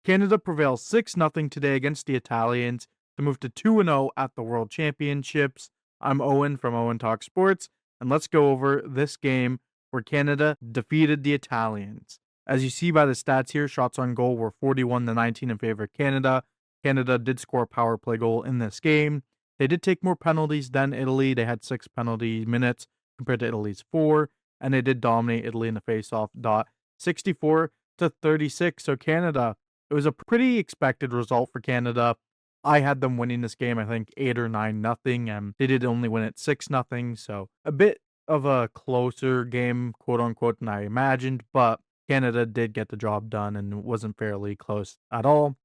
Canada prevails 6-0 today against the Italians to move to 2-0 at the World Championships. I'm Owen from Owen Talk Sports, and let's go over this game where Canada defeated the Italians. As you see by the stats here, shots on goal were 41-19 in favor of Canada. Canada did score a power play goal in this game. They did take more penalties than Italy. They had 6 penalty minutes compared to Italy's 4, and they did dominate Italy in the face-off dot 64-36. So Canada, it was a pretty expected result for Canada. I had them winning this game, I think 8 or 9-0, and they did only win it 6-0. So a bit of a closer game, quote unquote, than I imagined, but Canada did get the job done and wasn't fairly close at all.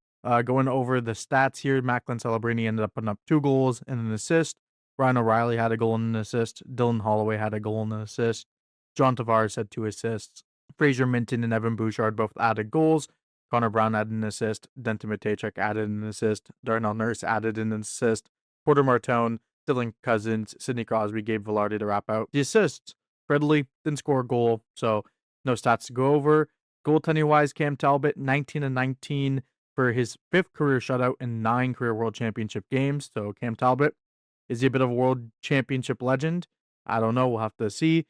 Going over the stats here, Macklin Celebrini ended up putting up 2 goals and an assist. Ryan O'Reilly had a goal and an assist. Dylan Holloway had a goal and an assist. John Tavares had 2 assists. Fraser Minton and Evan Bouchard both added goals. Connor Brown added an assist. Denton Matejchuk added an assist. Darnell Nurse added an assist. Porter Martone, Dylan Cousins, Sidney Crosby, Gabe Velarde to wrap out the assists. Ridley didn't score a goal, so no stats to go over. Goaltending-wise, Cam Talbot, 19-19 for his 5th career shutout in 9 career World Championship games. So Cam Talbot, is he a bit of a World Championship legend? I don't know. We'll have to see.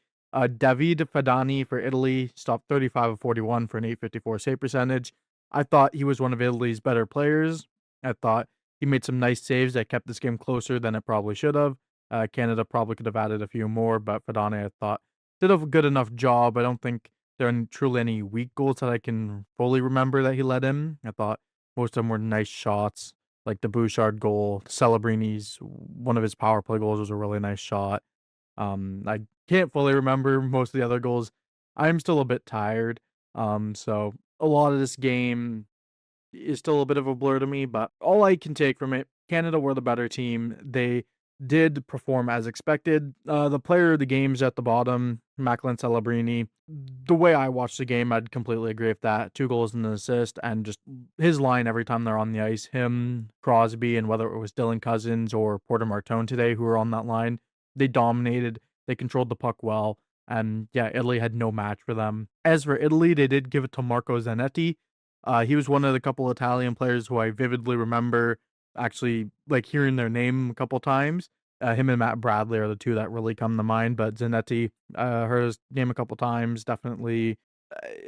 David Fadani for Italy stopped 35 of 41 for an .854 save percentage. I thought he was one of Italy's better players. I thought he made some nice saves that kept this game closer than it probably should have. Canada probably could have added a few more, but Fadani, I thought, did a good enough job. I don't think there are truly any weak goals that I can fully remember that he let in. I thought most of them were nice shots, like the Bouchard goal. Celebrini's, one of his power play goals was a really nice shot. I can't fully remember most of the other goals. I'm still a bit tired. So a lot of this game is still a bit of a blur to me, but all I can take from it, Canada were the better team. They did perform as expected. The player of the game's at the bottom, Macklin Celebrini. The way I watched the game, I'd completely agree with that. 2 goals and an assist, and just his line every time they're on the ice. Him, Crosby, and whether it was Dylan Cousins or Porter Martone today who were on that line, they dominated. They controlled the puck well. And yeah, Italy had no match for them. As for Italy, they did give it to Marco Zanetti. He was one of the couple Italian players who I vividly remember actually like hearing their name a couple times. Him and Matt Bradley are the 2 that really come to mind, but Zanetti, heard his name a couple times, definitely.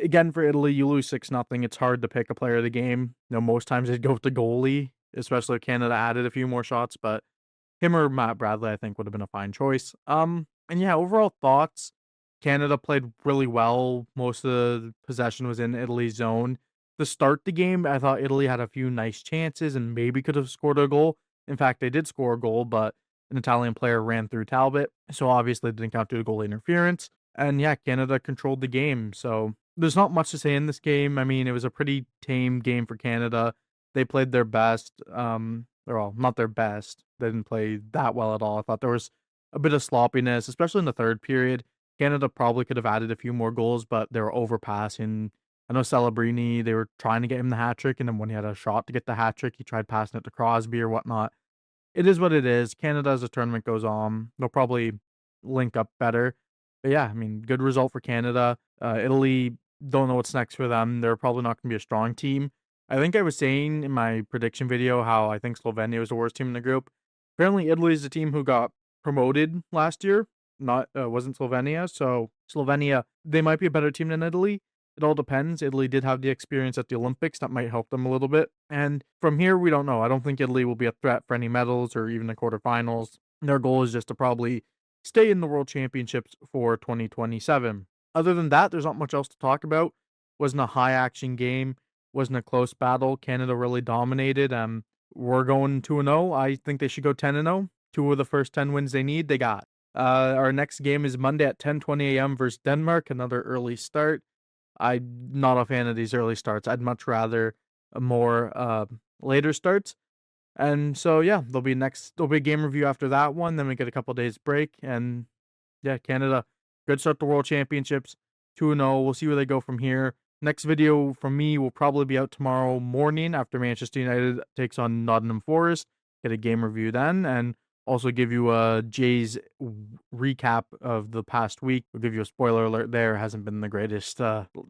Again, for Italy, you lose 6-0. It's hard to pick a player of the game. Most times they'd go with the goalie, especially if Canada added a few more shots, but him or Matt Bradley, I think, would have been a fine choice. And yeah, overall thoughts, Canada played really well. Most of the possession was in Italy's zone. To start the game, I thought Italy had a few nice chances and maybe could have scored a goal. In fact, they did score a goal, but an Italian player ran through Talbot, so obviously it didn't count due to goal interference. And yeah, Canada controlled the game, so there's not much to say in this game. I mean, it was a pretty tame game for Canada. They played their best. Well, not their best. They didn't play that well at all. I thought there was a bit of sloppiness, especially in the third period. Canada probably could have added a few more goals, but they were overpassing. I know Celebrini, they were trying to get him the hat trick, and then when he had a shot to get the hat trick, he tried passing it to Crosby or whatnot. It is what it is. Canada, as the tournament goes on, they'll probably link up better. But yeah, I mean, good result for Canada. Italy, don't know what's next for them. They're probably not going to be a strong team. I think I was saying in my prediction video how I think Slovenia was the worst team in the group. Apparently, Italy is the team who got promoted last year. Not wasn't Slovenia. So Slovenia, they might be a better team than Italy. It all depends. Italy did have the experience at the Olympics. That might help them a little bit. And from here, we don't know. I don't think Italy will be a threat for any medals or even the quarterfinals. Their goal is just to probably stay in the World Championships for 2027. Other than that, there's not much else to talk about. Wasn't a high-action game. Wasn't a close battle. Canada really dominated. We're going 2-0. I think they should go 10-0. 2 of the first 10 wins they need, they got. Our next game is Monday at 10:20 a.m. versus Denmark. Another early start. I'm not a fan of these early starts. I'd much rather a more later starts. And so yeah, there'll be a game review after that one. Then we get a couple days break, and yeah, Canada, good start to World Championships, 2-0. We'll see where they go from here. Next video from me will probably be out tomorrow morning after Manchester United takes on Nottingham Forest. Get a game review then, and also give you a Jays recap of the past week. We'll give you a spoiler alert there. It hasn't been the greatest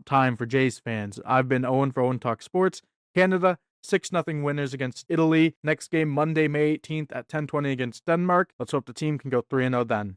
time for Jays fans. I've been Owen for Owen Talk Sports. Canada, 6-0 winners against Italy. Next game, Monday, May 18th at 10:20 against Denmark. Let's hope the team can go 3-0 then.